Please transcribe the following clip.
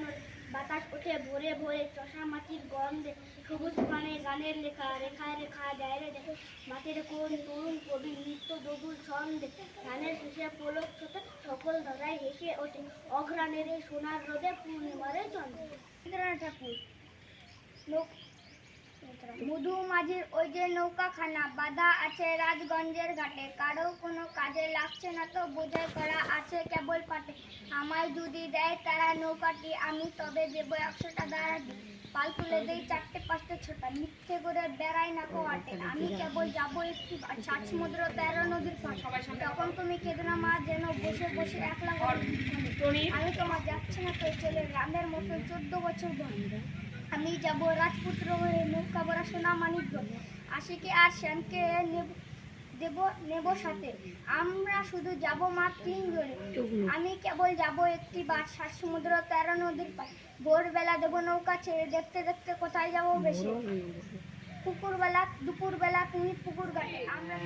নড়ে, বাতাস ওঠে ভোরে ভোরে চষা মাটির গন্ধে, সবুজ প্রাণে গানের লেখা, রেখায় রেখা ডায়রে দেখে, মাটির কোন তরুণ কবি নিত্য দোদুল ছন্দে, ধানের শেষে পলক ছোটে, সকল ধরায় হেসে ওঠে, অঘ্রাণের এই সোনার রোদে পূর্ণিমারে চন্দ্র। রবীন্দ্রনাথ ঠাকুর। মধু মাঝির ওই যে নৌকাখানা বাঁধা আছে রাজগঞ্জের ঘাটে, কারো কোনো কাজে লাগছে না তো বোঝাই করা আছে কেবল পাটে, আমায় যদি দেয় তারা নৌকাটি আমি তবে দেবো 100 টাকা রাখি, পাল তুলে দেই 4টে 5টে ছোটা, মিথ্যে করে বেড়াই না কো আটে, আমি কেবল যাবো একটি 7 সমুদ্র 13 নদীর পার, তখন তুমি কেঁদো না মা যেন বসে বসে একলা আমি তোমার যাচ্ছে না তো চলে রামের মতো 14 বছর বয়স, আমি যাব রাজপুত্র হয়ে নৌকা ভরা সোনা মানিক আশিকে আর শ্যামকে নেব সাথে, আমরা শুধু যাব মা 3 জনে, আমি কেবল যাব একটি বার 7 সমুদ্র 13 নদীর পার, ভোরবেলা দেব নৌকা ছেড়ে দেখতে দেখতে কোথায় যাব বেশি, দুপুরবেলা তুমি পুকুর ঘাটে আমরা